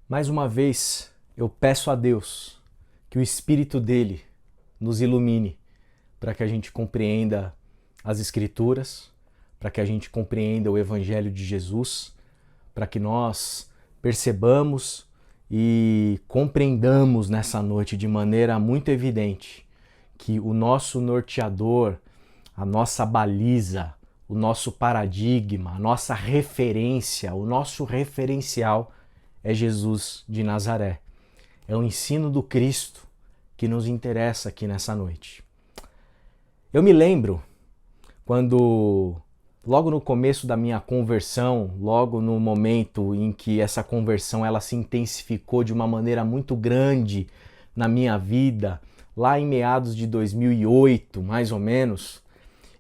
Mais uma vez, eu peço a Deus que o Espírito dele nos ilumine para que a gente compreenda as Escrituras, para que a gente compreenda o Evangelho de Jesus, para que nós percebamos e compreendamos nessa noite de maneira muito evidente que o nosso norteador, a nossa baliza, o nosso paradigma, a nossa referência, o nosso referencial é Jesus de Nazaré. É o ensino do Cristo que nos interessa aqui nessa noite. Eu me lembro quando, logo no começo da minha conversão, logo no momento em que essa conversão ela se intensificou de uma maneira muito grande na minha vida, lá em meados de 2008, mais ou menos,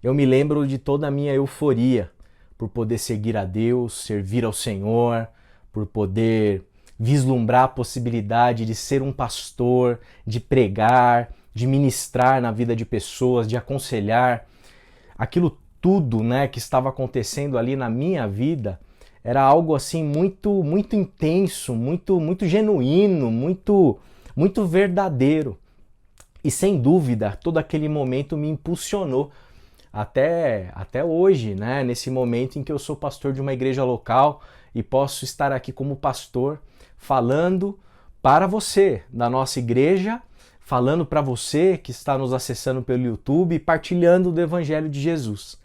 eu me lembro de toda a minha euforia por poder seguir a Deus, servir ao Senhor, por poder vislumbrar a possibilidade de ser um pastor, de pregar, de ministrar na vida de pessoas, de aconselhar. Aquilo tudo, né, que estava acontecendo ali na minha vida era algo assim muito intenso, muito genuíno, muito verdadeiro. E sem dúvida, todo aquele momento me impulsionou até hoje, né? Nesse momento em que eu sou pastor de uma igreja local e posso estar aqui como pastor falando para você da nossa igreja, falando para você que está nos acessando pelo YouTube, partilhando do Evangelho de Jesus.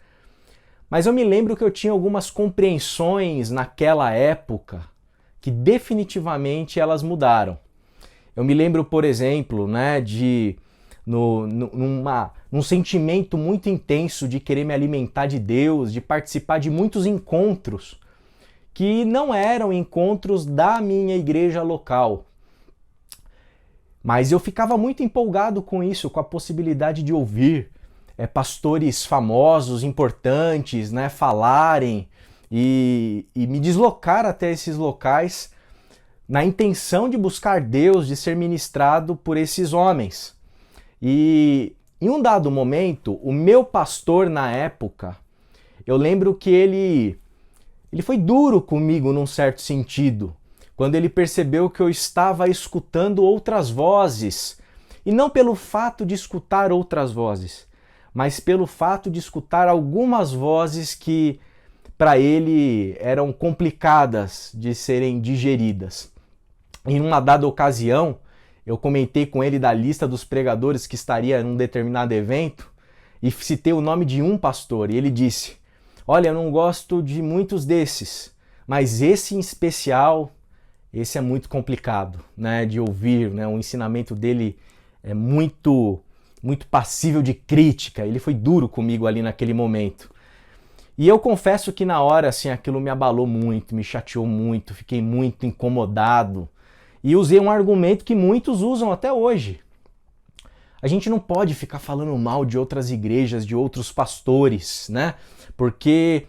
Mas eu me lembro que eu tinha algumas compreensões naquela época que definitivamente elas mudaram. Eu me lembro, por exemplo, né, num sentimento muito intenso de querer me alimentar de Deus, de participar de muitos encontros que não eram encontros da minha igreja local. Mas eu ficava muito empolgado com isso, com a possibilidade de ouvir pastores famosos, importantes, né, falarem e me deslocar até esses locais na intenção de buscar Deus, de ser ministrado por esses homens. E em um dado momento, o meu pastor na época, eu lembro que ele foi duro comigo num certo sentido, quando ele percebeu que eu estava escutando outras vozes, e não pelo fato de escutar outras vozes, mas pelo fato de escutar algumas vozes que para ele eram complicadas de serem digeridas. Em uma dada ocasião, eu comentei com ele da lista dos pregadores que estaria em um determinado evento e citei o nome de um pastor, e ele disse: olha, eu não gosto de muitos desses, mas esse em especial, esse é muito complicado, né, de ouvir, né? O ensinamento dele é muito passível de crítica. Ele foi duro comigo ali naquele momento. E eu confesso que na hora, assim, aquilo me abalou muito, me chateou muito, fiquei muito incomodado. E usei um argumento que muitos usam até hoje. A gente não pode ficar falando mal de outras igrejas, de outros pastores, né? Porque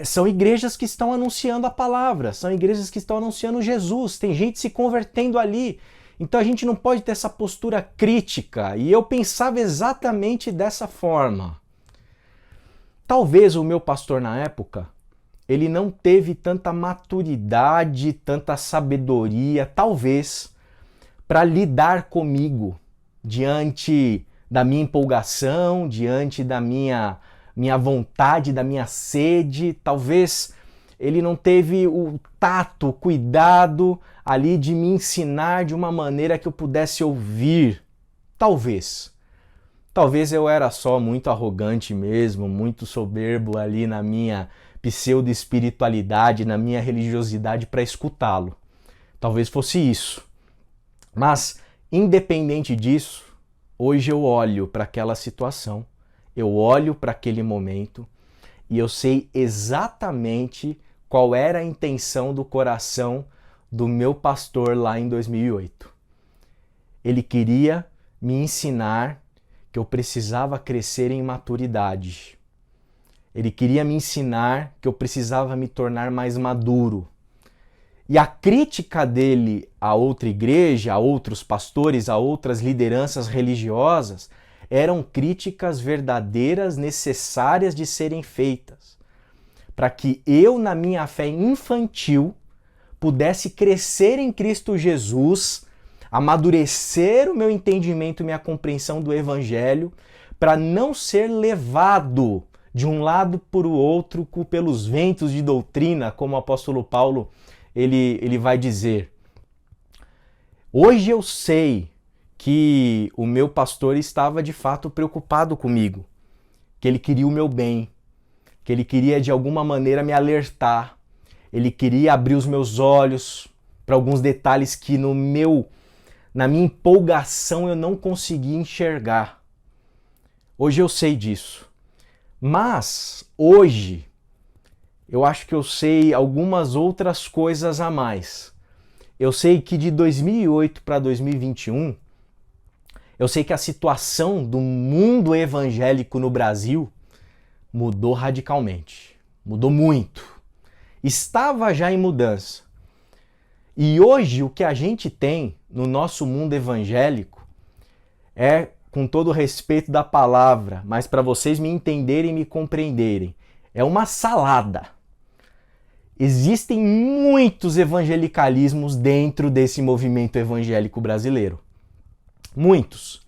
são igrejas que estão anunciando a palavra, são igrejas que estão anunciando Jesus, tem gente se convertendo ali. Então a gente não pode ter essa postura crítica. E eu pensava exatamente dessa forma. Talvez o meu pastor na época, ele não teve tanta maturidade, tanta sabedoria, talvez, para lidar comigo diante da minha empolgação, diante da minha vontade, da minha sede. Talvez ele não teve o tato, o cuidado ali de me ensinar de uma maneira que eu pudesse ouvir. Talvez. Talvez eu era só muito arrogante mesmo, muito soberbo ali na minha pseudo-espiritualidade, na minha religiosidade para escutá-lo. Talvez fosse isso. Mas, independente disso, hoje eu olho para aquela situação, eu olho para aquele momento e eu sei exatamente qual era a intenção do coração do meu pastor lá em 2008. Ele queria me ensinar que eu precisava crescer em maturidade. Ele queria me ensinar que eu precisava me tornar mais maduro. E a crítica dele a outra igreja, a outros pastores, a outras lideranças religiosas, eram críticas verdadeiras, necessárias de serem feitas, para que eu, na minha fé infantil, pudesse crescer em Cristo Jesus, amadurecer o meu entendimento e minha compreensão do Evangelho, para não ser levado de um lado para o outro pelos ventos de doutrina, como o apóstolo Paulo ele vai dizer. Hoje eu sei que o meu pastor estava de fato preocupado comigo, que ele queria o meu bem, que ele queria de alguma maneira me alertar, ele queria abrir os meus olhos para alguns detalhes que na minha empolgação eu não conseguia enxergar. Hoje eu sei disso. Mas hoje eu acho que eu sei algumas outras coisas a mais. Eu sei que de 2008 para 2021, eu sei que a situação do mundo evangélico no Brasil mudou radicalmente. Mudou muito. Estava já em mudança. E hoje o que a gente tem no nosso mundo evangélico é, com todo o respeito da palavra, mas para vocês me entenderem e me compreenderem, é uma salada. Existem muitos evangelicalismos dentro desse movimento evangélico brasileiro. Muitos.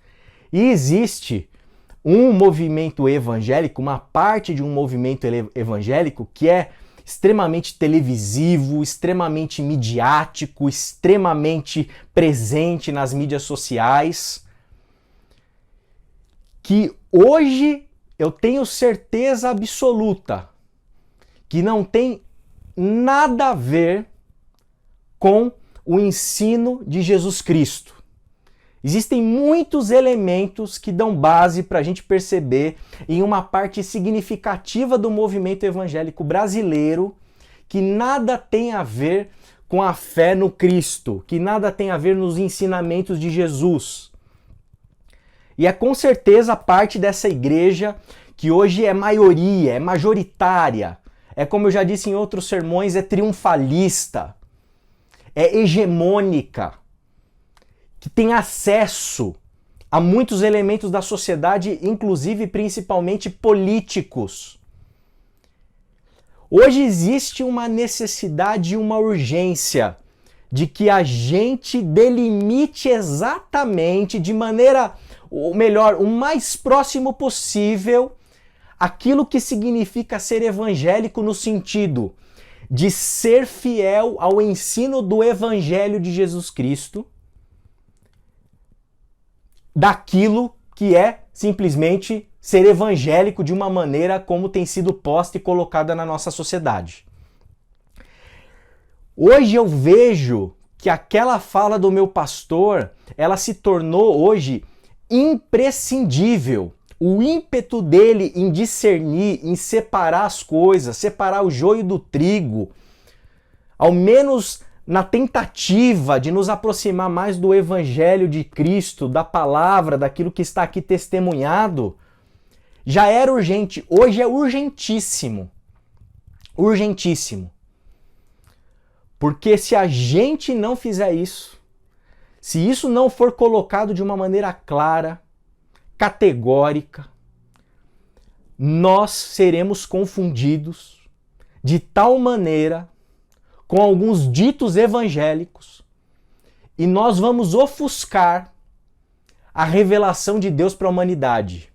E existe um movimento evangélico, uma parte de um movimento evangélico que é extremamente televisivo, extremamente midiático, extremamente presente nas mídias sociais, que hoje eu tenho certeza absoluta que não tem nada a ver com o ensino de Jesus Cristo. Existem muitos elementos que dão base para a gente perceber em uma parte significativa do movimento evangélico brasileiro que nada tem a ver com a fé no Cristo, que nada tem a ver nos ensinamentos de Jesus. E é com certeza parte dessa igreja que hoje é maioria, é majoritária, é como eu já disse em outros sermões, é triunfalista, é hegemônica, que tem acesso a muitos elementos da sociedade, inclusive principalmente políticos. Hoje existe uma necessidade e uma urgência de que a gente delimite exatamente, de maneira, ou melhor, o mais próximo possível, aquilo que significa ser evangélico no sentido de ser fiel ao ensino do Evangelho de Jesus Cristo, daquilo que é simplesmente ser evangélico de uma maneira como tem sido posta e colocada na nossa sociedade. Hoje eu vejo que aquela fala do meu pastor, ela se tornou hoje imprescindível. O ímpeto dele em discernir, em separar as coisas, separar o joio do trigo, ao menos na tentativa de nos aproximar mais do Evangelho de Cristo, da palavra, daquilo que está aqui testemunhado, já era urgente. Hoje é urgentíssimo. Urgentíssimo. Porque se a gente não fizer isso, se isso não for colocado de uma maneira clara, categórica, nós seremos confundidos de tal maneira com alguns ditos evangélicos e nós vamos ofuscar a revelação de Deus para a humanidade.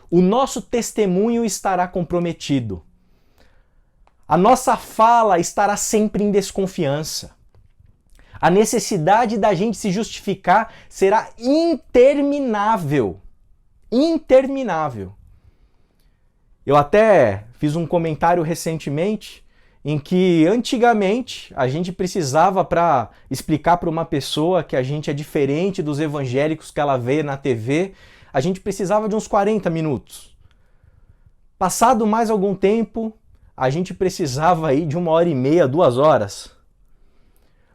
O nosso testemunho estará comprometido. A nossa fala estará sempre em desconfiança. A necessidade da gente se justificar será interminável. Interminável. Eu até fiz um comentário recentemente em que antigamente a gente precisava, para explicar para uma pessoa que a gente é diferente dos evangélicos que ela vê na TV, a gente precisava de uns 40 minutos. Passado mais algum tempo, a gente precisava aí de 1h30, 2 horas.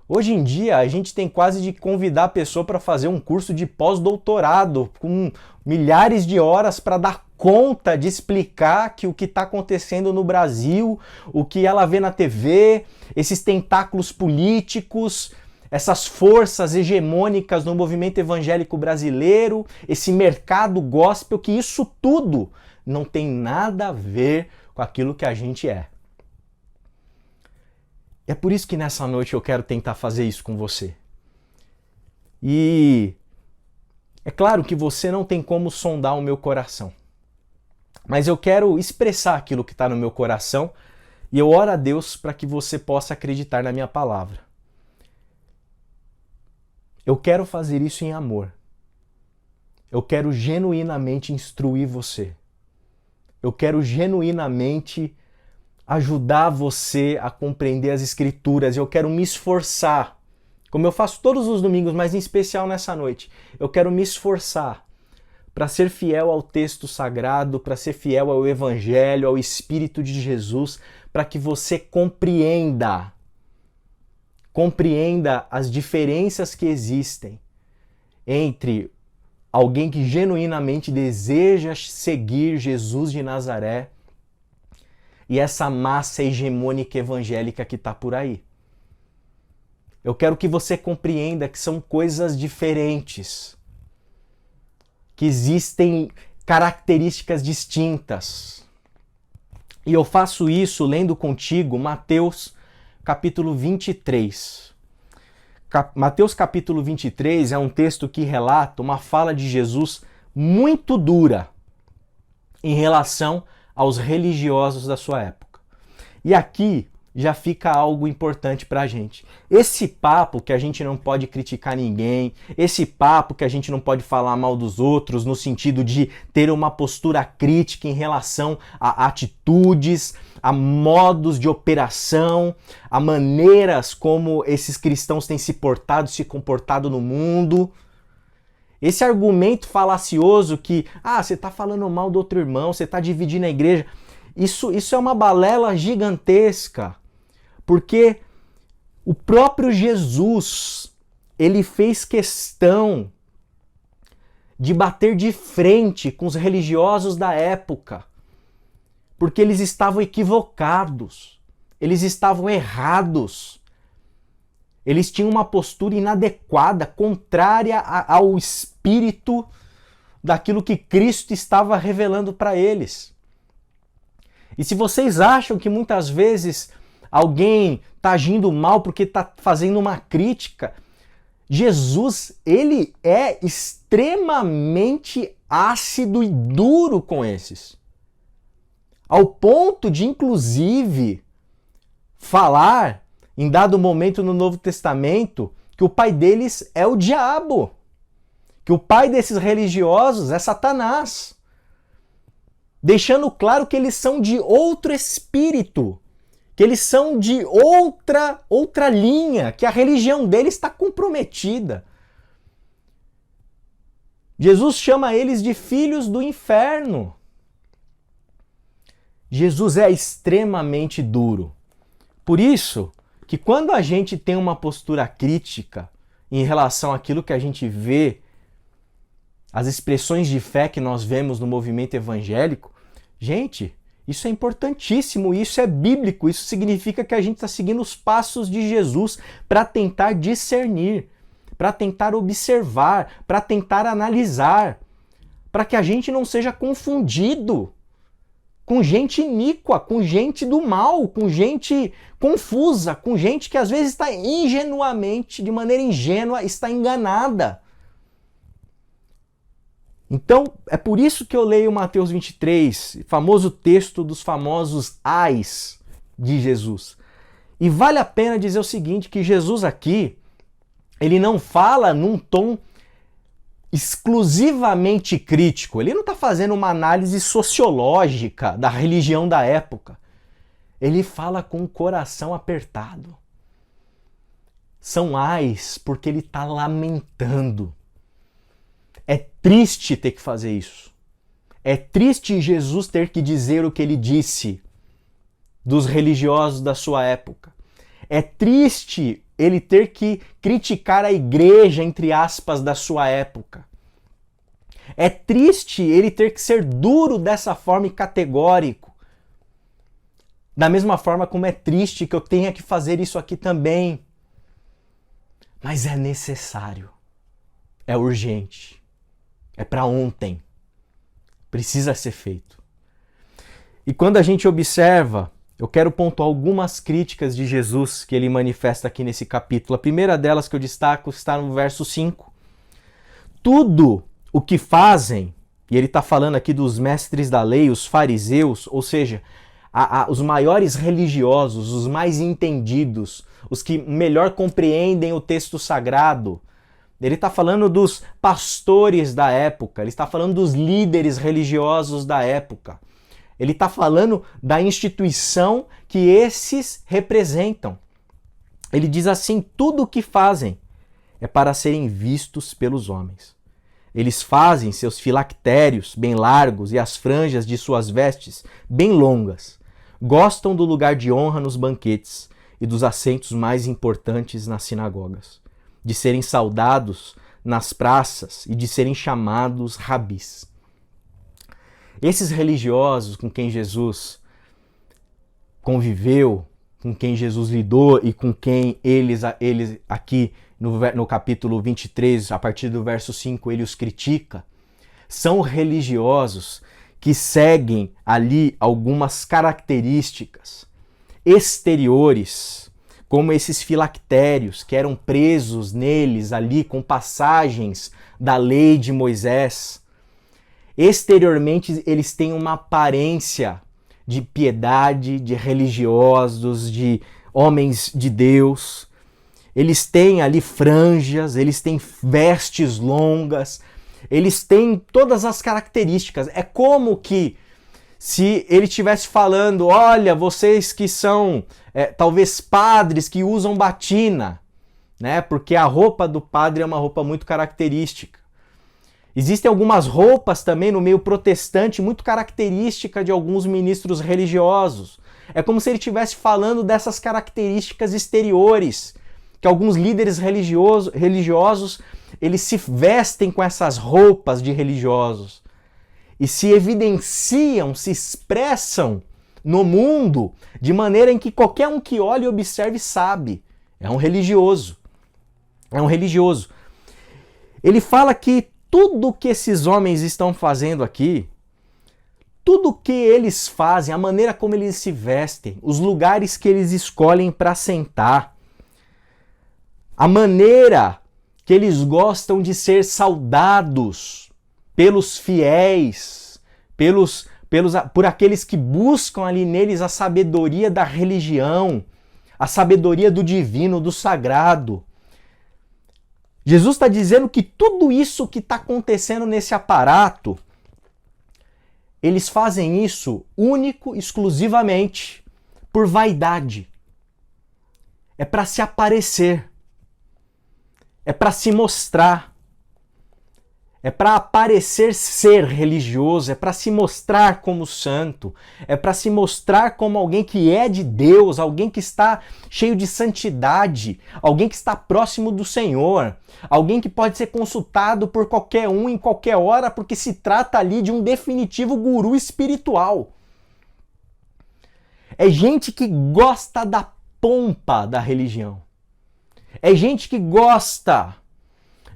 Hoje em dia, a gente tem quase de convidar a pessoa para fazer um curso de pós-doutorado com milhares de horas para dar conta de explicar que o que está acontecendo no Brasil, o que ela vê na TV, esses tentáculos políticos, essas forças hegemônicas no movimento evangélico brasileiro, esse mercado gospel, que isso tudo não tem nada a ver com aquilo que a gente é. É por isso que nessa noite eu quero tentar fazer isso com você. E é claro que você não tem como sondar o meu coração. Mas eu quero expressar aquilo que está no meu coração e eu oro a Deus para que você possa acreditar na minha palavra. Eu quero fazer isso em amor. Eu quero genuinamente instruir você. Eu quero genuinamente ajudar você a compreender as Escrituras. Eu quero me esforçar, como eu faço todos os domingos, mas em especial nessa noite. Eu quero me esforçar para ser fiel ao texto sagrado, para ser fiel ao Evangelho, ao Espírito de Jesus, para que você compreenda as diferenças que existem entre alguém que genuinamente deseja seguir Jesus de Nazaré e essa massa hegemônica evangélica que está por aí. Eu quero que você compreenda que são coisas diferentes, que existem características distintas. E eu faço isso lendo contigo Mateus capítulo 23. Mateus capítulo 23 é um texto que relata uma fala de Jesus muito dura em relação aos religiosos da sua época. E aqui já fica algo importante pra gente. Esse papo que a gente não pode criticar ninguém, esse papo que a gente não pode falar mal dos outros, no sentido de ter uma postura crítica em relação a atitudes, a modos de operação, a maneiras como esses cristãos têm se portado, se comportado no mundo. Esse argumento falacioso que, você está falando mal do outro irmão, você está dividindo a igreja, isso é uma balela gigantesca. Porque o próprio Jesus, ele fez questão de bater de frente com os religiosos da época. Porque eles estavam equivocados, eles estavam errados. Eles tinham uma postura inadequada, contrária ao espírito daquilo que Cristo estava revelando para eles. E se vocês acham que muitas vezes alguém está agindo mal porque está fazendo uma crítica, Jesus, ele é extremamente ácido e duro com esses. Ao ponto de, inclusive, falar, em dado momento no Novo Testamento, que o pai deles é o diabo. Que o pai desses religiosos é Satanás. Deixando claro que eles são de outro espírito. Que eles são de outra linha, que a religião deles está comprometida. Jesus chama eles de filhos do inferno. Jesus é extremamente duro. Por isso que quando a gente tem uma postura crítica em relação àquilo que a gente vê, as expressões de fé que nós vemos no movimento evangélico, gente, isso é importantíssimo, isso é bíblico, isso significa que a gente está seguindo os passos de Jesus para tentar discernir, para tentar observar, para tentar analisar, para que a gente não seja confundido com gente iníqua, com gente do mal, com gente confusa, com gente que às vezes está ingenuamente, de maneira ingênua, está enganada. Então, é por isso que eu leio Mateus 23, famoso texto dos famosos ais de Jesus. E vale a pena dizer o seguinte, que Jesus aqui, ele não fala num tom exclusivamente crítico. Ele não está fazendo uma análise sociológica da religião da época. Ele fala com o coração apertado. São ais porque ele está lamentando. É triste ter que fazer isso. É triste Jesus ter que dizer o que ele disse dos religiosos da sua época. É triste ele ter que criticar a igreja, entre aspas, da sua época. É triste ele ter que ser duro dessa forma e categórico. Da mesma forma como é triste que eu tenha que fazer isso aqui também. Mas é necessário. É urgente. É para ontem. Precisa ser feito. E quando a gente observa eu quero pontuar algumas críticas de Jesus que ele manifesta aqui nesse capítulo. A primeira delas que eu destaco está no verso 5. Tudo o que fazem, e ele está falando aqui dos mestres da lei, os fariseus, ou seja, os maiores religiosos, os mais entendidos, os que melhor compreendem o texto sagrado. Ele está falando dos pastores da época, ele está falando dos líderes religiosos da época. Ele está falando da instituição que esses representam. Ele diz assim: tudo o que fazem é para serem vistos pelos homens. Eles fazem seus filactérios bem largos e as franjas de suas vestes bem longas. Gostam do lugar de honra nos banquetes e dos assentos mais importantes nas sinagogas, de serem saudados nas praças e de serem chamados rabis. Esses religiosos com quem Jesus conviveu, com quem Jesus lidou e com quem eles aqui no capítulo 23, a partir do verso 5, ele os critica, são religiosos que seguem ali algumas características exteriores, como esses filactérios que eram presos neles ali com passagens da lei de Moisés. Exteriormente eles têm uma aparência de piedade, de religiosos, de homens de Deus. Eles têm ali franjas, eles têm vestes longas, eles têm todas as características. É como que se ele estivesse falando: olha, vocês que são talvez padres que usam batina, né? Porque a roupa do padre é uma roupa muito característica. Existem algumas roupas também no meio protestante muito característica de alguns ministros religiosos. É como se ele estivesse falando dessas características exteriores, que alguns líderes religiosos eles se vestem com essas roupas de religiosos e se evidenciam, se expressam no mundo de maneira em que qualquer um que olhe e observe sabe. É um religioso. É um religioso. Ele fala que tudo que esses homens estão fazendo aqui, tudo que eles fazem, a maneira como eles se vestem, os lugares que eles escolhem para sentar, a maneira que eles gostam de ser saudados pelos fiéis, por aqueles que buscam ali neles a sabedoria da religião, a sabedoria do divino, do sagrado. Jesus está dizendo que tudo isso que está acontecendo nesse aparato, eles fazem isso único, exclusivamente, por vaidade. É para se aparecer. É para se mostrar. É para aparecer ser religioso, é para se mostrar como santo, é para se mostrar como alguém que é de Deus, alguém que está cheio de santidade, alguém que está próximo do Senhor, alguém que pode ser consultado por qualquer um em qualquer hora, porque se trata ali de um definitivo guru espiritual. É gente que gosta da pompa da religião. É gente que gosta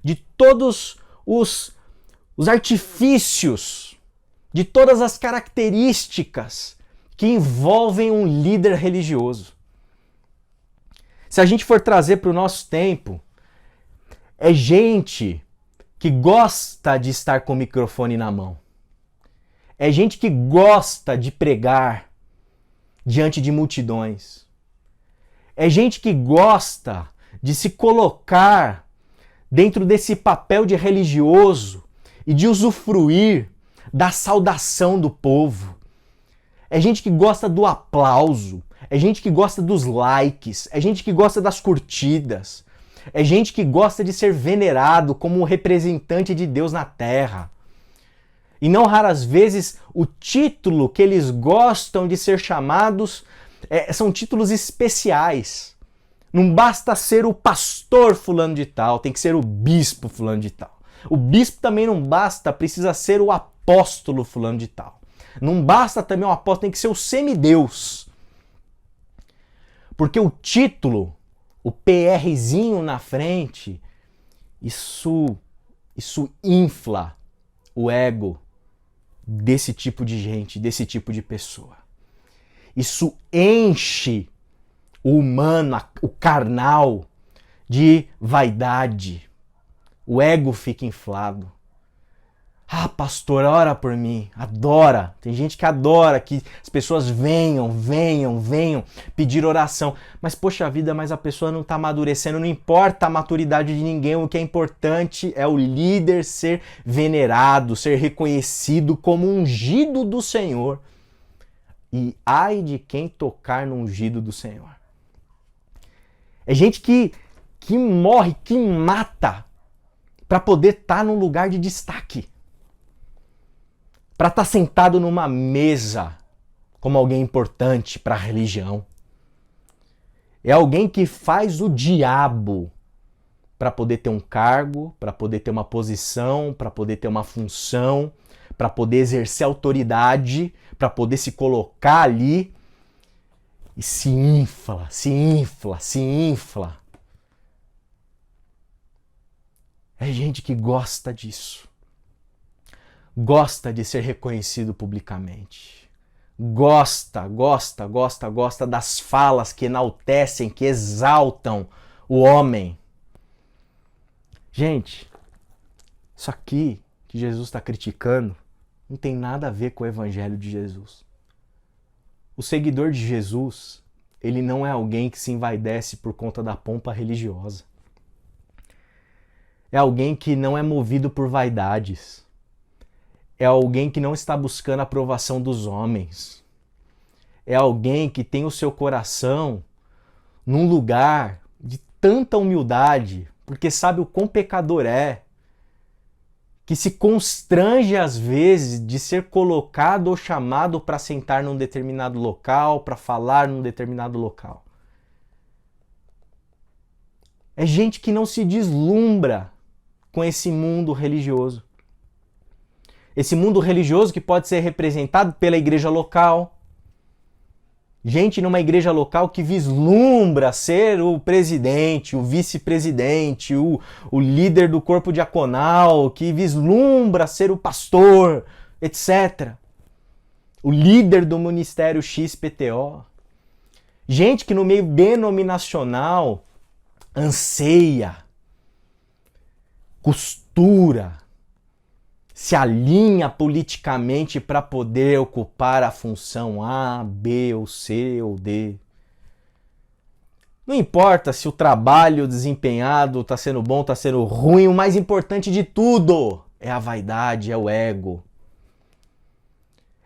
de todos os artifícios, de todas as características que envolvem um líder religioso. Se a gente for trazer para o nosso tempo, é gente que gosta de estar com o microfone na mão. É gente que gosta de pregar diante de multidões. É gente que gosta de se colocar dentro desse papel de religioso e de usufruir da saudação do povo. É gente que gosta do aplauso, é gente que gosta dos likes, é gente que gosta das curtidas, é gente que gosta de ser venerado como um representante de Deus na terra. E não raras vezes o título que eles gostam de ser chamados são títulos especiais. Não basta ser o pastor fulano de tal, tem que ser o bispo fulano de tal. O bispo também não basta, precisa ser o apóstolo fulano de tal. Não basta também o apóstolo, tem que ser o semideus. Porque o título, o PRzinho na frente, isso infla o ego desse tipo de gente, desse tipo de pessoa. Isso enche o humano, o carnal, de vaidade. O ego fica inflado. Ah, pastor, ora por mim. Adora. Tem gente que adora que as pessoas venham pedir oração. Mas, poxa vida, mas a pessoa não está amadurecendo. Não importa a maturidade de ninguém. O que é importante é o líder ser venerado, ser reconhecido como ungido do Senhor. E ai de quem tocar no ungido do Senhor. É gente que morre, que mata para poder estar num lugar de destaque. Para estar sentado numa mesa como alguém importante para a religião. É alguém que faz o diabo para poder ter um cargo, para poder ter uma posição, para poder ter uma função, para poder exercer autoridade, para poder se colocar ali e se infla. É gente que gosta disso. Gosta de ser reconhecido publicamente. Gosta das falas que enaltecem, que exaltam o homem. Gente, isso aqui que Jesus está criticando não tem nada a ver com o evangelho de Jesus. O seguidor de Jesus, ele não é alguém que se envaidece por conta da pompa religiosa. É alguém que não é movido por vaidades. É alguém que não está buscando a aprovação dos homens. É alguém que tem o seu coração num lugar de tanta humildade, porque sabe o quão pecador é, que se constrange às vezes de ser colocado ou chamado para sentar num determinado local, para falar num determinado local. É gente que não se deslumbra com esse mundo religioso. Esse mundo religioso que pode ser representado pela igreja local. Gente numa igreja local que vislumbra ser o presidente, o vice-presidente, o líder do corpo diaconal, que vislumbra ser o pastor, etc. O líder do ministério XPTO. Gente que no meio denominacional anseia, costura, se alinha politicamente para poder ocupar a função A, B, ou C ou D. Não importa se o trabalho desempenhado está sendo bom, está sendo ruim, o mais importante de tudo é a vaidade, é o ego.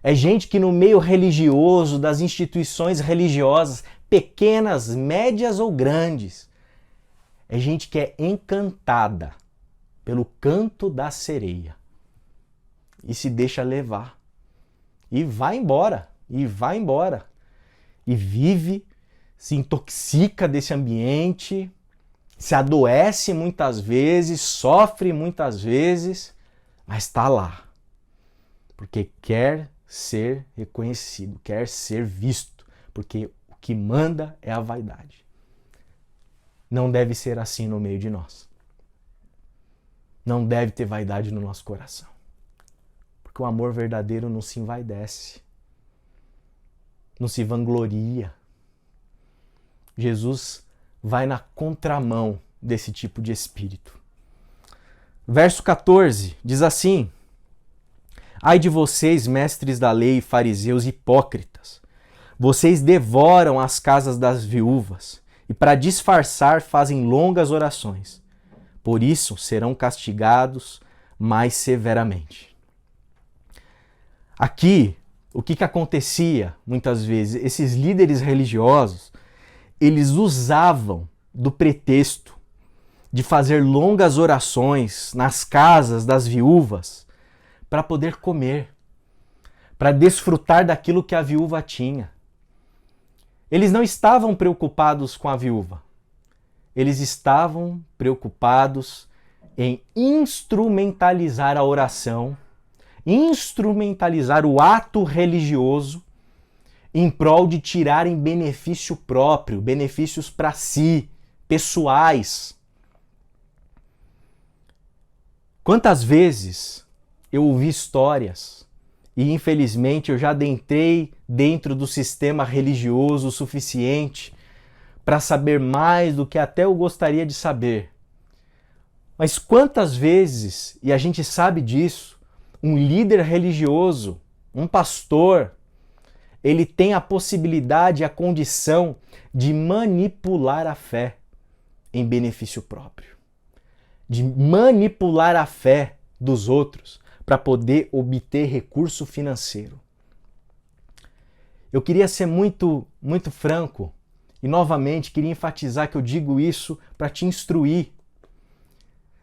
É gente que no meio religioso, das instituições religiosas, pequenas, médias ou grandes, é gente que é encantada pelo canto da sereia. E se deixa levar. E vai embora. E vive, se intoxica desse ambiente, se adoece muitas vezes, sofre muitas vezes, mas está lá. Porque quer ser reconhecido, quer ser visto. Porque o que manda é a vaidade. Não deve ser assim no meio de nós. Não deve ter vaidade no nosso coração. Porque o amor verdadeiro não se envaidece, não se vangloria. Jesus vai na contramão desse tipo de espírito. Verso 14 diz assim: Ai de vocês, mestres da lei, fariseus hipócritas! Vocês devoram as casas das viúvas e para disfarçar fazem longas orações. Por isso serão castigados mais severamente. Aqui, o que acontecia muitas vezes? Esses líderes religiosos, eles usavam do pretexto de fazer longas orações nas casas das viúvas para poder comer, para desfrutar daquilo que a viúva tinha. Eles não estavam preocupados com a viúva. Eles estavam preocupados em instrumentalizar a oração, instrumentalizar o ato religioso em prol de tirarem benefício próprio, benefícios para si, pessoais. Quantas vezes eu ouvi histórias e infelizmente eu já adentrei dentro do sistema religioso o suficiente para saber mais do que até eu gostaria de saber. Mas quantas vezes, e a gente sabe disso, um líder religioso, um pastor, ele tem a possibilidade, a condição de manipular a fé em benefício próprio, de manipular a fé dos outros para poder obter recurso financeiro. Eu queria ser muito franco e novamente queria enfatizar que eu digo isso para te instruir.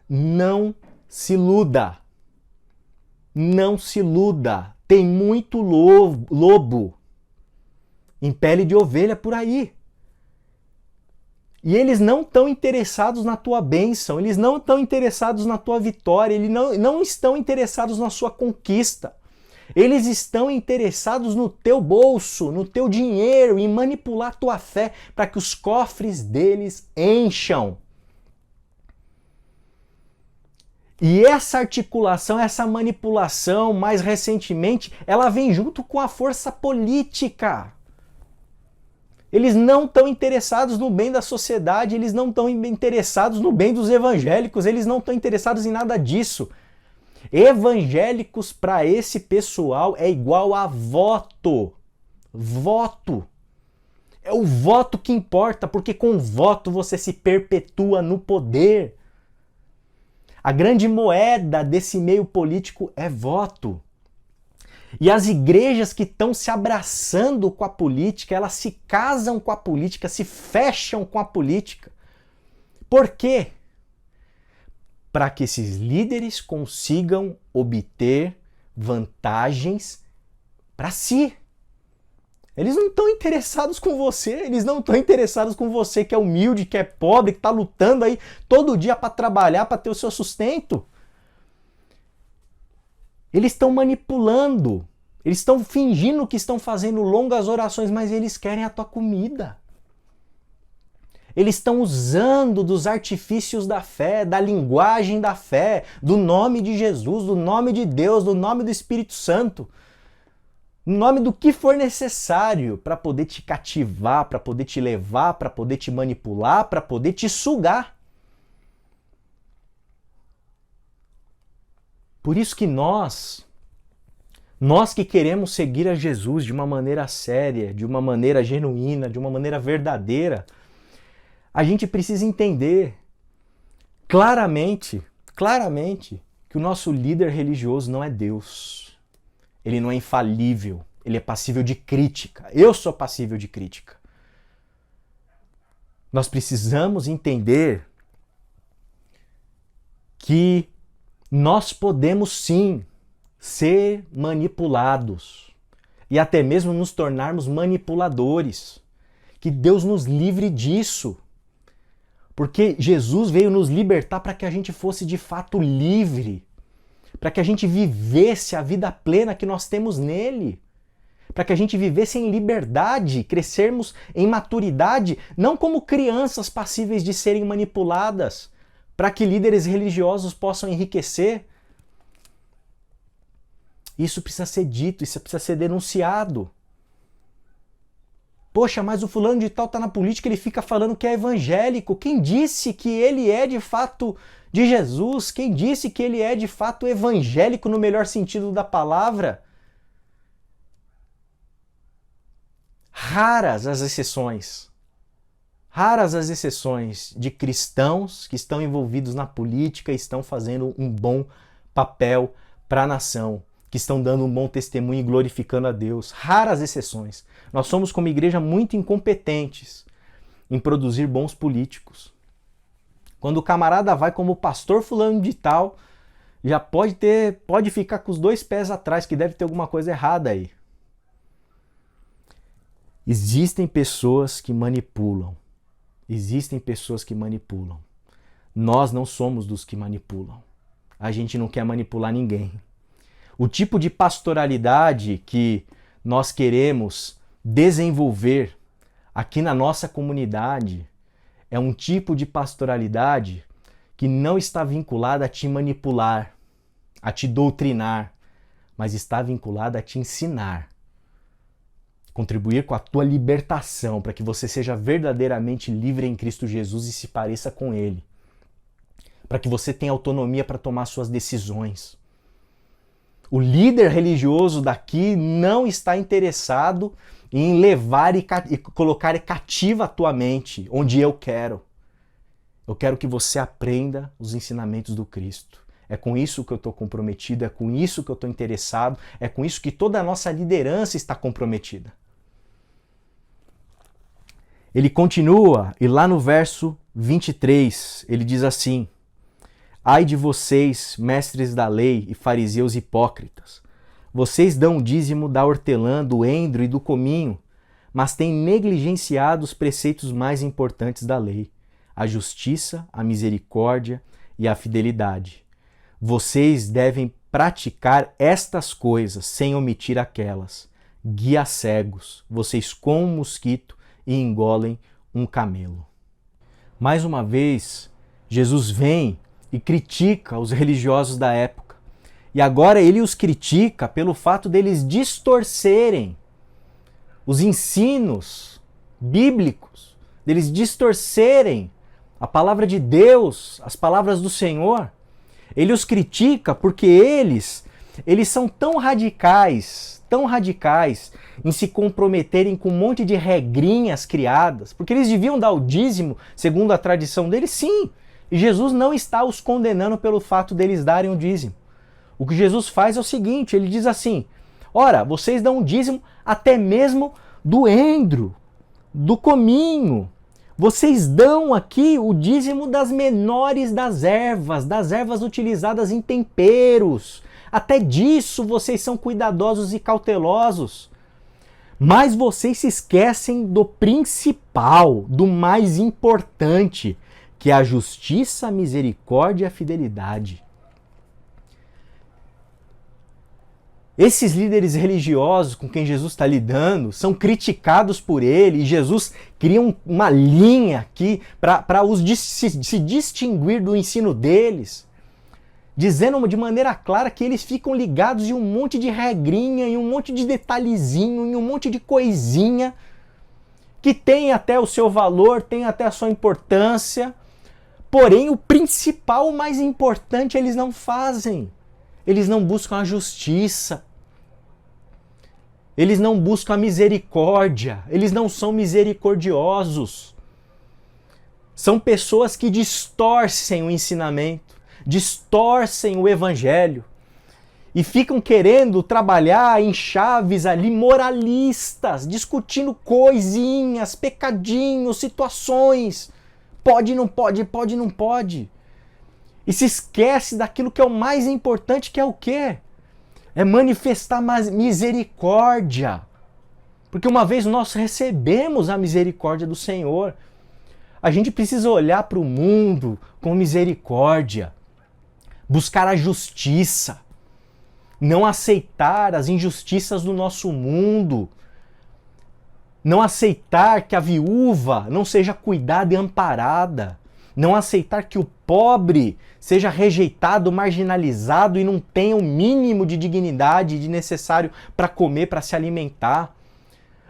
Não se iluda. Não se iluda. Tem muito lobo em pele de ovelha por aí. E eles não estão interessados na tua bênção, eles não estão interessados na tua vitória, eles não estão interessados na sua conquista. Eles estão interessados no teu bolso, no teu dinheiro, em manipular tua fé para que os cofres deles encham. E essa articulação, essa manipulação, mais recentemente, ela vem junto com a força política. Eles não estão interessados no bem da sociedade, eles não estão interessados no bem dos evangélicos, eles não estão interessados em nada disso. Evangélicos para esse pessoal é igual a voto. Voto. É o voto que importa, porque com voto você se perpetua no poder. A grande moeda desse meio político é voto. E as igrejas que estão se abraçando com a política, elas se casam com a política, se fecham com a política. Por quê? Para que esses líderes consigam obter vantagens para si. Eles não estão interessados com você, eles não estão interessados com você que é humilde, que é pobre, que está lutando aí todo dia para trabalhar, para ter o seu sustento. Eles estão manipulando, eles estão fingindo que estão fazendo longas orações, mas eles querem a tua comida. Eles estão usando dos artifícios da fé, da linguagem da fé, do nome de Jesus, do nome de Deus, do nome do Espírito Santo, no nome do que for necessário para poder te cativar, para poder te levar, para poder te manipular, para poder te sugar. Por isso que nós que queremos seguir a Jesus de uma maneira séria, de uma maneira genuína, de uma maneira verdadeira, a gente precisa entender claramente que o nosso líder religioso não é Deus. Ele não é infalível, ele é passível de crítica. Eu sou passível de crítica. Nós precisamos entender que nós podemos sim ser manipulados e até mesmo nos tornarmos manipuladores. Que Deus nos livre disso. Porque Jesus veio nos libertar para que a gente fosse de fato livre, para que a gente vivesse a vida plena que nós temos nele, para que a gente vivesse em liberdade, crescermos em maturidade, não como crianças passíveis de serem manipuladas, para que líderes religiosos possam enriquecer. Isso precisa ser dito, isso precisa ser denunciado. Poxa, mas o fulano de tal está na política, ele fica falando que é evangélico. Quem disse que ele é de fato de Jesus? Quem disse que ele é de fato evangélico no melhor sentido da palavra? Raras as exceções. Raras as exceções de cristãos que estão envolvidos na política e estão fazendo um bom papel para a nação, que estão dando um bom testemunho e glorificando a Deus. Raras exceções. Nós somos, como igreja, muito incompetentes em produzir bons políticos. Quando o camarada vai como pastor fulano de tal, já pode ficar com os 2 pés atrás, que deve ter alguma coisa errada aí. Existem pessoas que manipulam. Existem pessoas que manipulam. Nós não somos dos que manipulam. A gente não quer manipular ninguém. O tipo de pastoralidade que nós queremos desenvolver aqui na nossa comunidade é um tipo de pastoralidade que não está vinculada a te manipular, a te doutrinar, mas está vinculada a te ensinar. Contribuir com a tua libertação, para que você seja verdadeiramente livre em Cristo Jesus e se pareça com Ele. Para que você tenha autonomia para tomar suas decisões. O líder religioso daqui não está interessado em levar e colocar cativa a tua mente, onde eu quero. Eu quero que você aprenda os ensinamentos do Cristo. É com isso que eu estou comprometido, é com isso que eu estou interessado, é com isso que toda a nossa liderança está comprometida. Ele continua, e lá no verso 23, ele diz assim: ai de vocês, mestres da lei e fariseus hipócritas, vocês dão o dízimo da hortelã, do endro e do cominho, mas têm negligenciado os preceitos mais importantes da lei, a justiça, a misericórdia e a fidelidade. Vocês devem praticar estas coisas sem omitir aquelas. Guia cegos, vocês comem um mosquito e engolem um camelo. Mais uma vez, Jesus vem e critica os religiosos da época. E agora ele os critica pelo fato deles distorcerem os ensinos bíblicos, deles distorcerem a palavra de Deus, as palavras do Senhor. Ele os critica porque eles são tão radicais em se comprometerem com um monte de regrinhas criadas, porque eles deviam dar o dízimo segundo a tradição deles, sim. E Jesus não está os condenando pelo fato deles darem o dízimo. O que Jesus faz é o seguinte, ele diz assim: ora, vocês dão o dízimo até mesmo do endro, do cominho. Vocês dão aqui o dízimo das menores das ervas utilizadas em temperos. Até disso vocês são cuidadosos e cautelosos. Mas vocês se esquecem do principal, do mais importante, que é a justiça, a misericórdia e a fidelidade. Esses líderes religiosos com quem Jesus está lidando são criticados por ele, e Jesus cria uma linha aqui para se distinguir do ensino deles, dizendo de maneira clara que eles ficam ligados em um monte de regrinha, em um monte de detalhezinho, em um monte de coisinha, que tem até o seu valor, tem até a sua importância, porém o principal, o mais importante, eles não fazem. Eles não buscam a justiça. Eles não buscam a misericórdia. Eles não são misericordiosos. São pessoas que distorcem o ensinamento, distorcem o evangelho e ficam querendo trabalhar em chaves ali moralistas, discutindo coisinhas, pecadinhos, situações. Pode, não pode, pode, não pode. E se esquece daquilo que é o mais importante, que é o quê? É manifestar misericórdia. Porque uma vez nós recebemos a misericórdia do Senhor, a gente precisa olhar para o mundo com misericórdia, buscar a justiça, não aceitar as injustiças do nosso mundo, não aceitar que a viúva não seja cuidada e amparada, não aceitar que o pobre seja rejeitado, marginalizado e não tenha o mínimo de dignidade de necessário para comer, para se alimentar.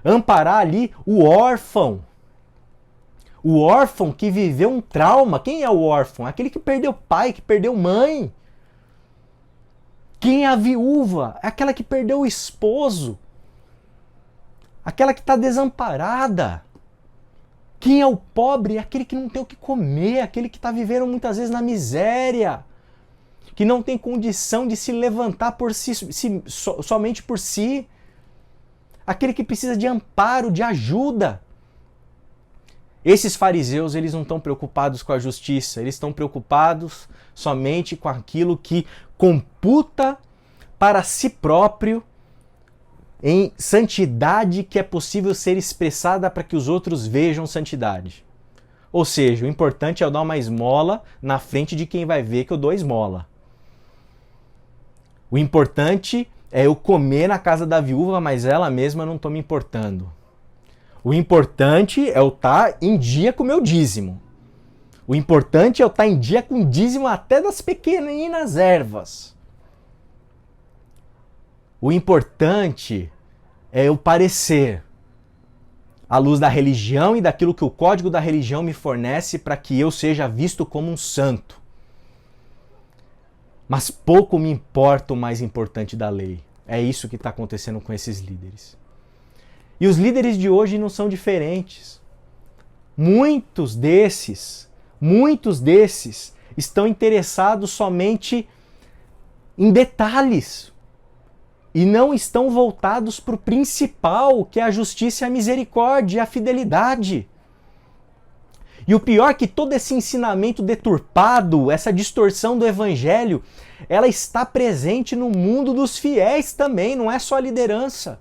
Amparar ali o órfão que viveu um trauma. Quem é o órfão? Aquele que perdeu pai, que perdeu mãe. Quem é a viúva? É aquela que perdeu o esposo. Aquela que está desamparada. Quem é o pobre? É aquele que não tem o que comer, aquele que está vivendo muitas vezes na miséria, que não tem condição de se levantar por somente por si, aquele que precisa de amparo, de ajuda. Esses fariseus, eles não estão preocupados com a justiça, eles estão preocupados somente com aquilo que computa para si próprio em santidade que é possível ser expressada para que os outros vejam santidade. Ou seja, o importante é eu dar uma esmola na frente de quem vai ver que eu dou esmola. O importante é eu comer na casa da viúva, mas ela mesma não estou me importando. O importante é eu estar em dia com o meu dízimo. O importante é eu estar em dia com o dízimo até das pequeninas ervas. O importante é eu parecer à luz da religião e daquilo que o código da religião me fornece para que eu seja visto como um santo. Mas pouco me importa o mais importante da lei. É isso que está acontecendo com esses líderes. E os líderes de hoje não são diferentes. Muitos desses estão interessados somente em detalhes e não estão voltados para o principal, que é a justiça, a misericórdia e a fidelidade. E o pior é que todo esse ensinamento deturpado, essa distorção do evangelho, ela está presente no mundo dos fiéis também, não é só a liderança.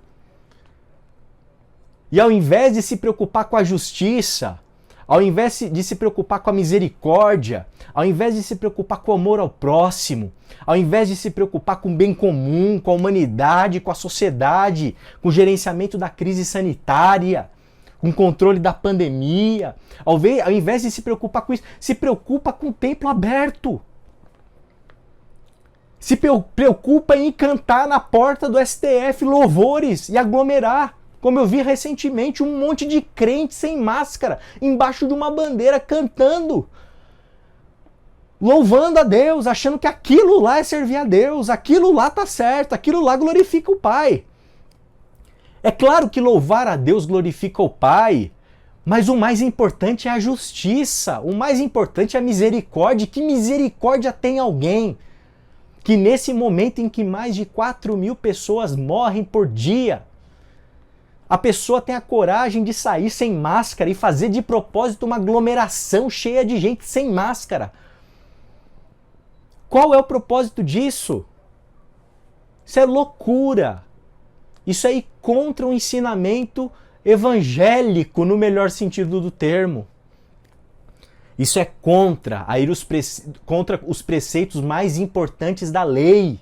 E ao invés de se preocupar com a justiça, ao invés de se preocupar com a misericórdia, ao invés de se preocupar com o amor ao próximo, ao invés de se preocupar com o bem comum, com a humanidade, com a sociedade, com o gerenciamento da crise sanitária, com o controle da pandemia, ao invés de se preocupar com isso, se preocupa com o templo aberto. Se preocupa em cantar na porta do STF louvores e aglomerar. Como eu vi recentemente, um monte de crente sem máscara, embaixo de uma bandeira, cantando, louvando a Deus, achando que aquilo lá é servir a Deus, aquilo lá tá certo, aquilo lá glorifica o Pai. É claro que louvar a Deus glorifica o Pai, mas o mais importante é a justiça, o mais importante é a misericórdia. Que misericórdia tem alguém que nesse momento em que mais de 4.000 pessoas morrem por dia, a pessoa tem a coragem de sair sem máscara e fazer de propósito uma aglomeração cheia de gente sem máscara? Qual é o propósito disso? Isso é loucura. Isso é ir contra o ensinamento evangélico, no melhor sentido do termo. Isso é contra os preceitos mais importantes da lei.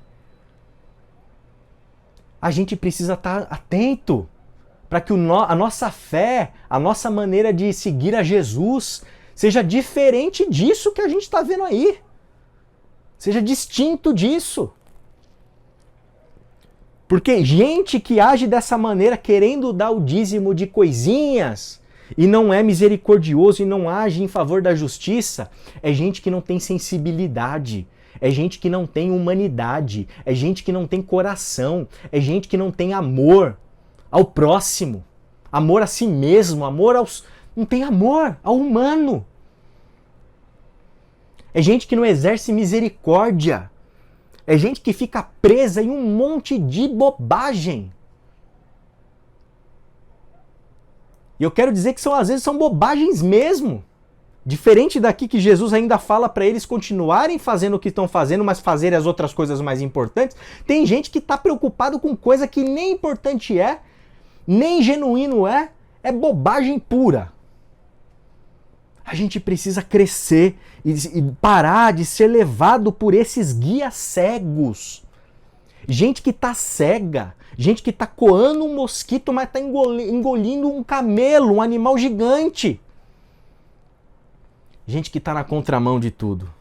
A gente precisa estar atento para que a nossa fé, a nossa maneira de seguir a Jesus, seja diferente disso que a gente está vendo aí. Seja distinto disso. Porque gente que age dessa maneira, querendo dar o dízimo de coisinhas, e não é misericordioso e não age em favor da justiça, é gente que não tem sensibilidade, é gente que não tem humanidade, é gente que não tem coração, é gente que não tem amor ao próximo, amor a si mesmo, amor aos... não tem amor ao humano. É gente que não exerce misericórdia. É gente que fica presa em um monte de bobagem. E eu quero dizer que às vezes são bobagens mesmo. Diferente daqui que Jesus ainda fala para eles continuarem fazendo o que estão fazendo, mas fazerem as outras coisas mais importantes, tem gente que está preocupado com coisa que nem importante é, nem genuíno é bobagem pura. A gente precisa crescer e parar de ser levado por esses guias cegos. Gente que tá cega, gente que tá coando um mosquito, mas tá engolindo um camelo, um animal gigante. Gente que tá na contramão de tudo.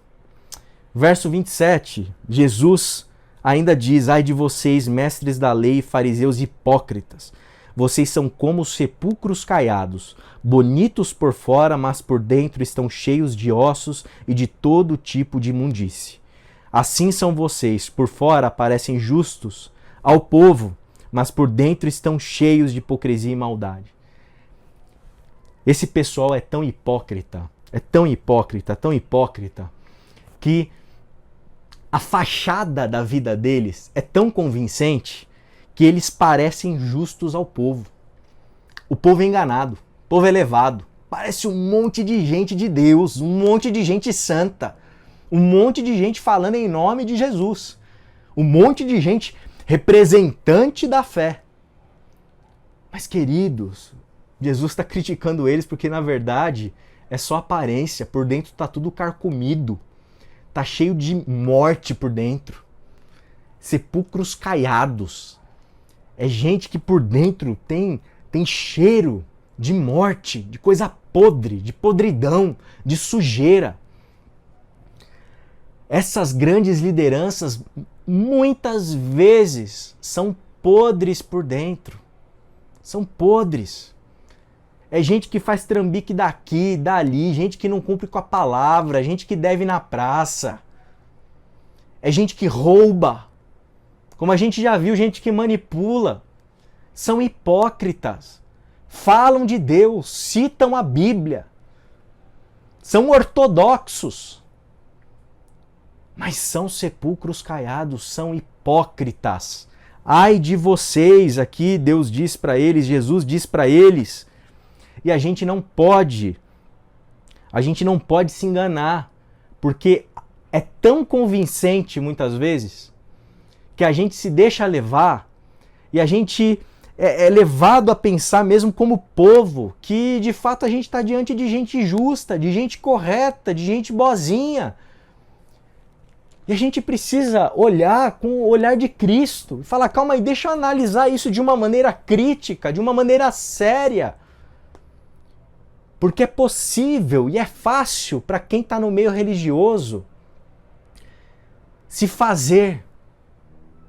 Verso 27, Jesus ainda diz: ai de vocês, mestres da lei e fariseus hipócritas. Vocês são como sepulcros caiados, bonitos por fora, mas por dentro estão cheios de ossos e de todo tipo de imundície. Assim são vocês, por fora parecem justos ao povo, mas por dentro estão cheios de hipocrisia e maldade. Esse pessoal é tão hipócrita, que a fachada da vida deles é tão convincente que eles parecem justos ao povo. O povo é enganado, o povo é levado. Parece um monte de gente de Deus, um monte de gente santa, um monte de gente falando em nome de Jesus, um monte de gente representante da fé. Mas, queridos, Jesus está criticando eles porque, na verdade, é só aparência. Por dentro está tudo carcomido, está cheio de morte por dentro. Sepulcros caiados. É gente que por dentro tem cheiro de morte, de coisa podre, de podridão, de sujeira. Essas grandes lideranças muitas vezes são podres por dentro. São podres. É gente que faz trambique daqui, dali, gente que não cumpre com a palavra, gente que deve na praça. É gente que rouba. Como a gente já viu, gente que manipula. São hipócritas. Falam de Deus, citam a Bíblia. São ortodoxos. Mas são sepulcros caiados, são hipócritas. Ai de vocês, aqui Deus diz para eles, Jesus diz para eles. E a gente não pode se enganar, porque é tão convincente muitas vezes que a gente se deixa levar e a gente é levado a pensar mesmo como povo que de fato a gente está diante de gente justa, de gente correta, de gente boazinha. E a gente precisa olhar com o olhar de Cristo e falar, calma aí, deixa eu analisar isso de uma maneira crítica, de uma maneira séria. Porque é possível e é fácil para quem está no meio religioso se fazer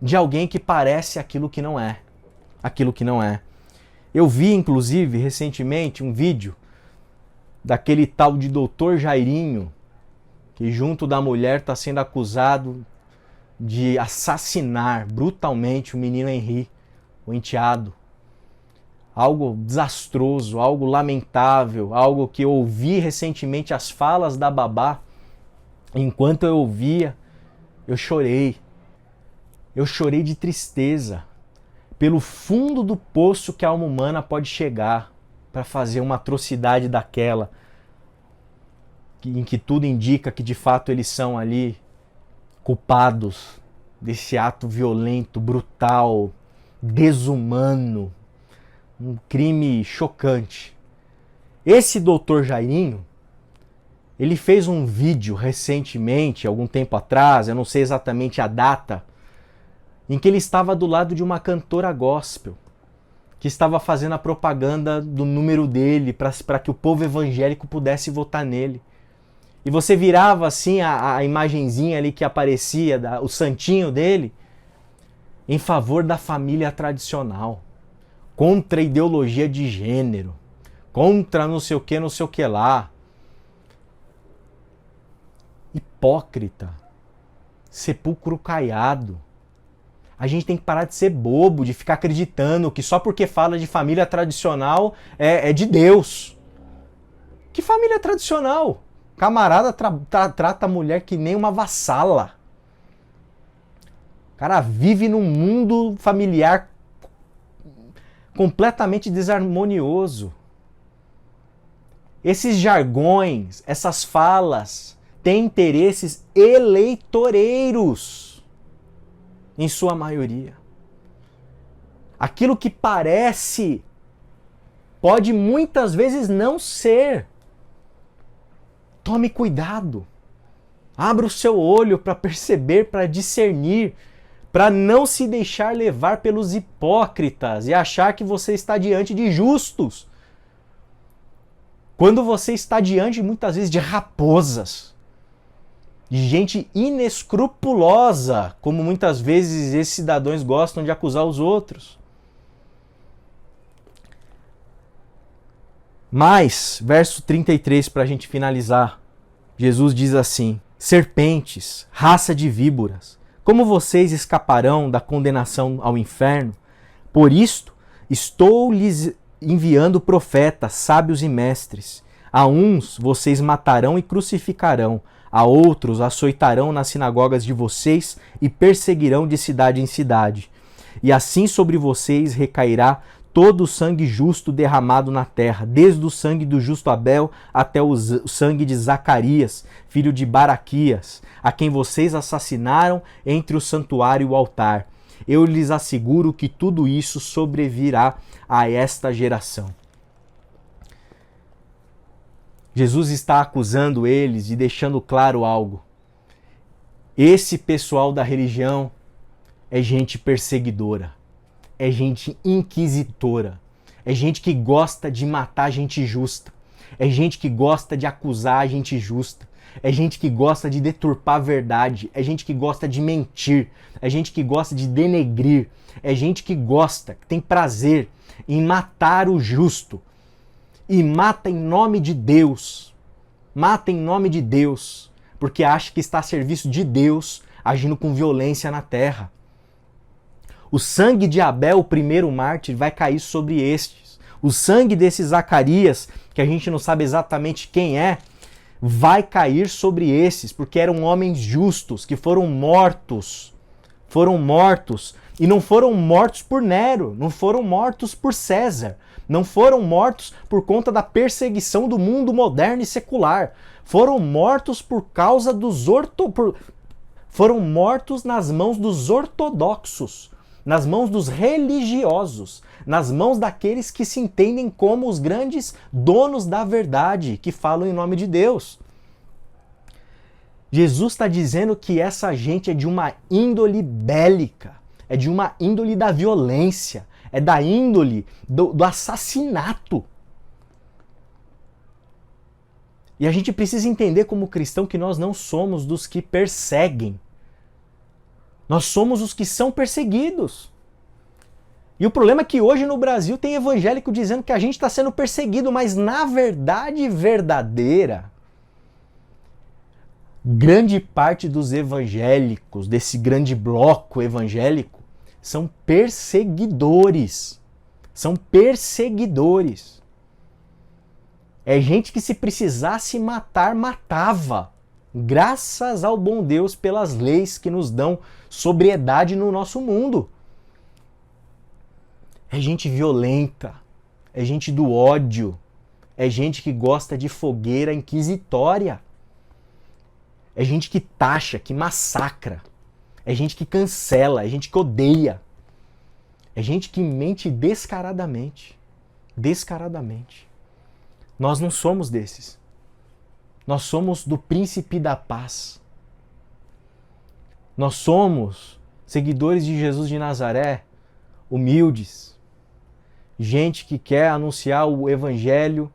de alguém que parece aquilo que não é. Aquilo que não é. Eu vi, inclusive, recentemente um vídeo daquele tal de Dr. Jairinho, que junto da mulher está sendo acusado de assassinar brutalmente o menino Henri, o enteado. Algo desastroso, algo lamentável, algo que eu ouvi recentemente as falas da babá. Enquanto eu ouvia, eu chorei. Eu chorei de tristeza pelo fundo do poço que a alma humana pode chegar para fazer uma atrocidade daquela, em que tudo indica que de fato eles são ali culpados desse ato violento, brutal, desumano, um crime chocante. Esse doutor Jairinho, ele fez um vídeo recentemente, algum tempo atrás, eu não sei exatamente a data, em que ele estava do lado de uma cantora gospel, que estava fazendo a propaganda do número dele para que o povo evangélico pudesse votar nele. E você virava assim a imagenzinha ali que aparecia, o santinho dele, em favor da família tradicional, contra a ideologia de gênero, contra não sei o que lá. Hipócrita, sepulcro caiado. A gente tem que parar de ser bobo, de ficar acreditando que só porque fala de família tradicional é de Deus. Que família tradicional? Camarada trata a mulher que nem uma vassala. O cara vive num mundo familiar completamente desarmonioso. Esses jargões, essas falas, têm interesses eleitoreiros, em sua maioria. Aquilo que parece pode muitas vezes não ser. Tome cuidado. Abra o seu olho para perceber, para discernir, para não se deixar levar pelos hipócritas e achar que você está diante de justos. Quando você está diante, muitas vezes, de raposas, de gente inescrupulosa, como muitas vezes esses cidadãos gostam de acusar os outros. Mas, verso 33, para a gente finalizar, Jesus diz assim: serpentes, raça de víboras, como vocês escaparão da condenação ao inferno? Por isto, estou lhes enviando profetas, sábios e mestres. A uns vocês matarão e crucificarão, a outros açoitarão nas sinagogas de vocês e perseguirão de cidade em cidade. E assim sobre vocês recairá todo o sangue justo derramado na terra, desde o sangue do justo Abel até o sangue de Zacarias, filho de Baraquias, a quem vocês assassinaram entre o santuário e o altar. Eu lhes asseguro que tudo isso sobrevirá a esta geração. Jesus está acusando eles e deixando claro algo. Esse pessoal da religião é gente perseguidora, é gente inquisitora, é gente que gosta de matar gente justa, é gente que gosta de acusar a gente justa, é gente que gosta de deturpar a verdade, é gente que gosta de mentir, é gente que gosta de denegrir, é gente que gosta, que tem prazer em matar o justo. E mata em nome de Deus. Mata em nome de Deus, porque acha que está a serviço de Deus, agindo com violência na terra. O sangue de Abel, o primeiro mártir, vai cair sobre estes. O sangue desse Zacarias, que a gente não sabe exatamente quem é, vai cair sobre esses, porque eram homens justos, que foram mortos. Foram mortos. E não foram mortos por Nero, não foram mortos por César, não foram mortos por conta da perseguição do mundo moderno e secular. Foram mortos por causa dos foram mortos nas mãos dos ortodoxos, nas mãos dos religiosos, nas mãos daqueles que se entendem como os grandes donos da verdade, que falam em nome de Deus. Jesus está dizendo que essa gente é de uma índole bélica, é de uma índole da violência, é da índole do assassinato. E a gente precisa entender como cristão que nós não somos dos que perseguem. Nós somos os que são perseguidos. E o problema é que hoje no Brasil tem evangélico dizendo que a gente está sendo perseguido, mas na verdade verdadeira, grande parte dos evangélicos, desse grande bloco evangélico, são perseguidores. São perseguidores. É gente que se precisasse matar, matava. Graças ao bom Deus pelas leis que nos dão sobriedade no nosso mundo. É gente violenta, é gente do ódio, é gente que gosta de fogueira inquisitória. É gente que taxa, que massacra. É gente que cancela, é gente que odeia. É gente que mente descaradamente. Descaradamente. Nós não somos desses. Nós somos do príncipe da paz. Nós somos seguidores de Jesus de Nazaré, humildes. Gente que quer anunciar o evangelho,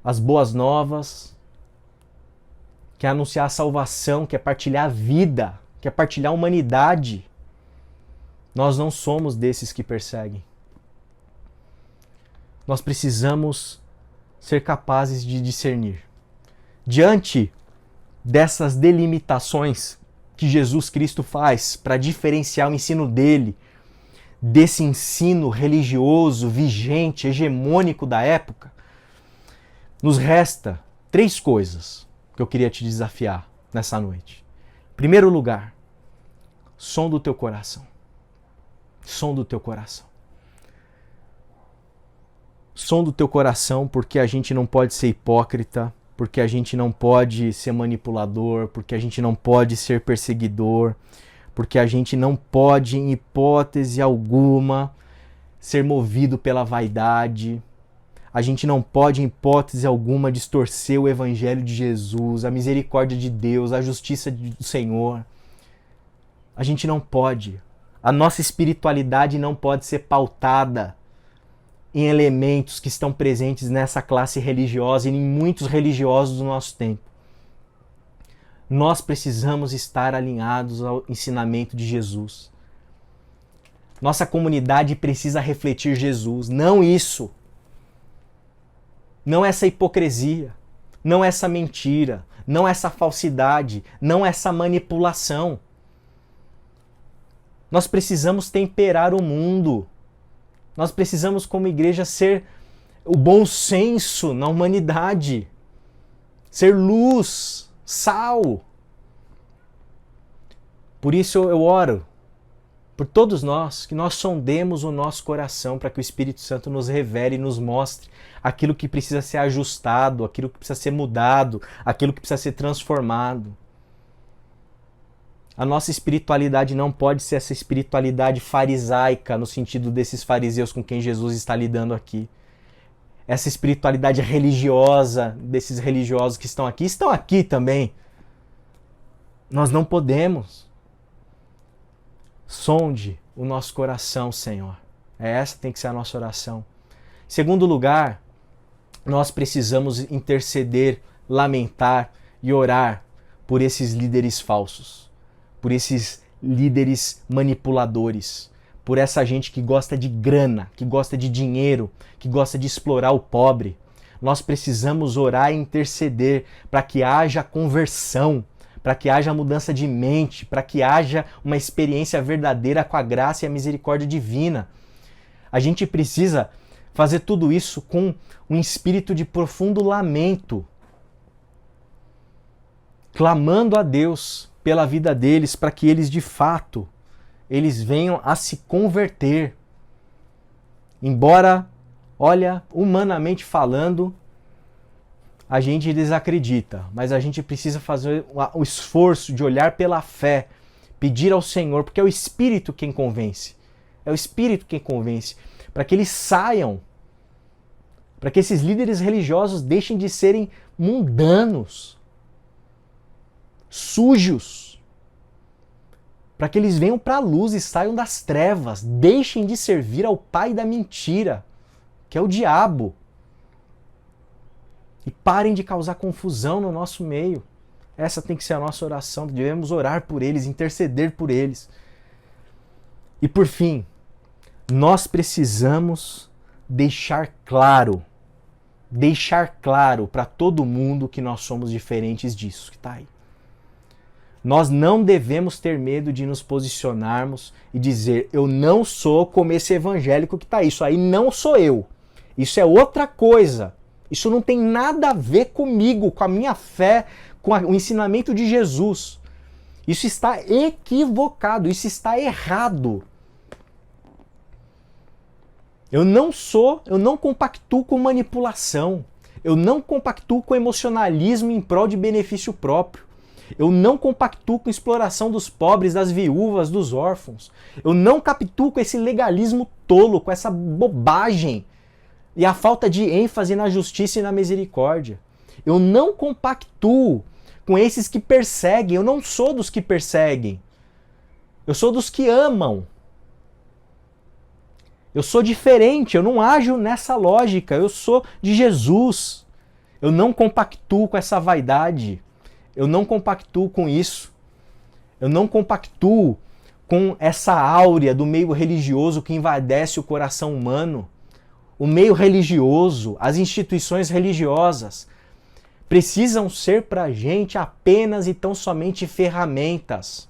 as boas novas, quer anunciar a salvação, quer partilhar a vida, quer partilhar a humanidade. Nós não somos desses que perseguem. Nós precisamos ser capazes de discernir. Diante dessas delimitações que Jesus Cristo faz para diferenciar o ensino dele desse ensino religioso, vigente, hegemônico da época, nos resta 3 coisas que eu queria te desafiar nessa noite. Em primeiro lugar, som do teu coração. Som do teu coração. Som do teu coração, porque a gente não pode ser hipócrita, porque a gente não pode ser manipulador, porque a gente não pode ser perseguidor, porque a gente não pode, em hipótese alguma, ser movido pela vaidade. A gente não pode, em hipótese alguma, distorcer o evangelho de Jesus, a misericórdia de Deus, a justiça do Senhor. A gente não pode. A nossa espiritualidade não pode ser pautada em elementos que estão presentes nessa classe religiosa e em muitos religiosos do nosso tempo. Nós precisamos estar alinhados ao ensinamento de Jesus. Nossa comunidade precisa refletir Jesus, não isso. Não essa hipocrisia, não essa mentira, não essa falsidade, não essa manipulação. Nós precisamos temperar o mundo. Nós precisamos, como igreja, ser o bom senso na humanidade. Ser luz, sal. Por isso eu oro por todos nós, que nós sondemos o nosso coração para que o Espírito Santo nos revele e nos mostre aquilo que precisa ser ajustado, aquilo que precisa ser mudado, aquilo que precisa ser transformado. A nossa espiritualidade não pode ser essa espiritualidade farisaica, no sentido desses fariseus com quem Jesus está lidando aqui. Essa espiritualidade religiosa, desses religiosos que estão aqui também. Nós não podemos. Sonde o nosso coração, Senhor. Essa tem que ser a nossa oração. Em segundo lugar, nós precisamos interceder, lamentar e orar por esses líderes falsos, por esses líderes manipuladores, por essa gente que gosta de grana, que gosta de dinheiro, que gosta de explorar o pobre. Nós precisamos orar e interceder para que haja conversão, para que haja mudança de mente, para que haja uma experiência verdadeira com a graça e a misericórdia divina. A gente precisa fazer tudo isso com um espírito de profundo lamento, clamando a Deus pela vida deles, para que eles de fato eles venham a se converter. Embora, olha, humanamente falando, a gente desacredita, mas a gente precisa fazer o esforço de olhar pela fé, pedir ao Senhor, porque é o Espírito quem convence. É o Espírito quem convence, para que eles saiam, para que esses líderes religiosos deixem de serem mundanos, sujos, para que eles venham para a luz e saiam das trevas, deixem de servir ao pai da mentira, que é o diabo, e parem de causar confusão no nosso meio. Essa tem que ser a nossa oração, devemos orar por eles, interceder por eles. E por fim, nós precisamos deixar claro para todo mundo que nós somos diferentes disso que está aí. Nós não devemos ter medo de nos posicionarmos e dizer, eu não sou como esse evangélico que está aí, isso aí não sou eu. Isso é outra coisa. Isso não tem nada a ver comigo, com a minha fé, com o ensinamento de Jesus. Isso está equivocado, isso está errado. Eu não compactuo com manipulação. Eu não compactuo com emocionalismo em prol de benefício próprio. Eu não compactuo com exploração dos pobres, das viúvas, dos órfãos. Eu não compactuo com esse legalismo tolo, com essa bobagem e a falta de ênfase na justiça e na misericórdia. Eu não compactuo com esses que perseguem. Eu não sou dos que perseguem. Eu sou dos que amam. Eu sou diferente, eu não ajo nessa lógica. Eu sou de Jesus. Eu não compactuo com essa vaidade. Eu não compactuo com isso. Eu não compactuo com essa áurea do meio religioso que invadece o coração humano. O meio religioso, as instituições religiosas, precisam ser para a gente apenas e tão somente ferramentas.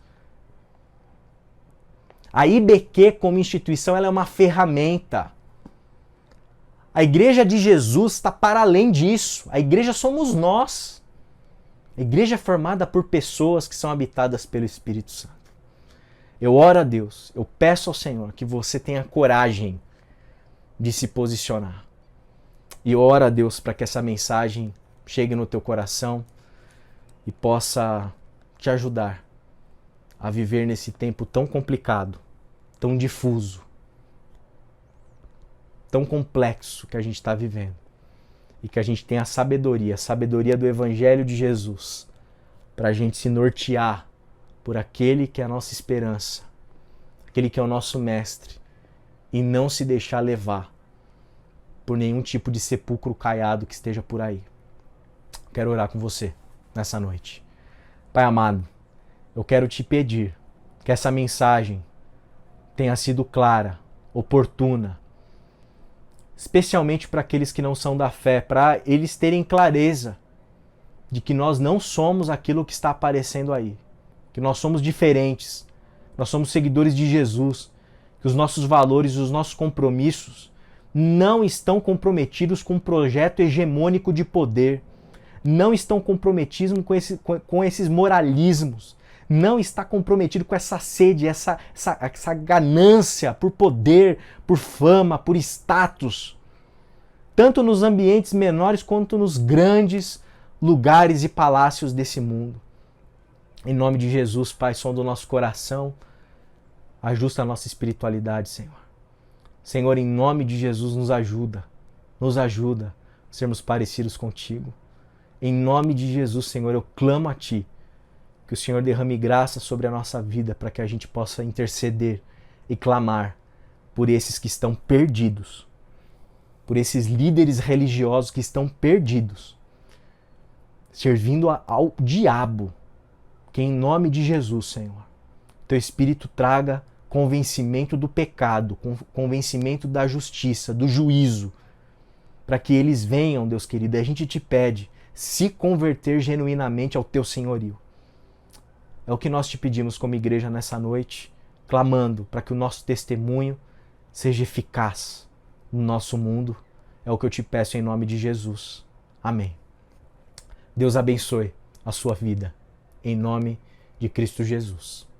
A IBQ como instituição ela é uma ferramenta. A igreja de Jesus está para além disso. A igreja somos nós. A igreja é formada por pessoas que são habitadas pelo Espírito Santo. Eu oro a Deus, eu peço ao Senhor que você tenha coragem de se posicionar. E eu oro a Deus para que essa mensagem chegue no teu coração e possa te ajudar a viver nesse tempo tão complicado, tão difuso, tão complexo que a gente está vivendo. E que a gente tenha a sabedoria do Evangelho de Jesus, para a gente se nortear por aquele que é a nossa esperança, aquele que é o nosso mestre, e não se deixar levar por nenhum tipo de sepulcro caiado que esteja por aí. Quero orar com você nessa noite. Pai amado, eu quero te pedir que essa mensagem tenha sido clara, oportuna, especialmente para aqueles que não são da fé, para eles terem clareza de que nós não somos aquilo que está aparecendo aí, que nós somos diferentes, nós somos seguidores de Jesus, que os nossos valores, os nossos compromissos não estão comprometidos com um projeto hegemônico de poder, não estão comprometidos com esses moralismos, não está comprometido com essa sede, essa ganância por poder, por fama, por status, tanto nos ambientes menores quanto nos grandes lugares e palácios desse mundo. Em nome de Jesus, Pai, som do nosso coração, ajusta a nossa espiritualidade, Senhor. Senhor, em nome de Jesus, nos ajuda a sermos parecidos contigo. Em nome de Jesus, Senhor, eu clamo a Ti, que o Senhor derrame graça sobre a nossa vida para que a gente possa interceder e clamar por esses que estão perdidos, por esses líderes religiosos que estão perdidos servindo ao diabo. Que em nome de Jesus, Senhor, teu Espírito traga convencimento do pecado, convencimento da justiça, do juízo, para que eles venham, Deus querido, e a gente te pede, se converter genuinamente ao teu senhorio. É o que nós te pedimos como igreja nessa noite, clamando para que o nosso testemunho seja eficaz no nosso mundo. É o que eu te peço em nome de Jesus. Amém. Deus abençoe a sua vida, em nome de Cristo Jesus.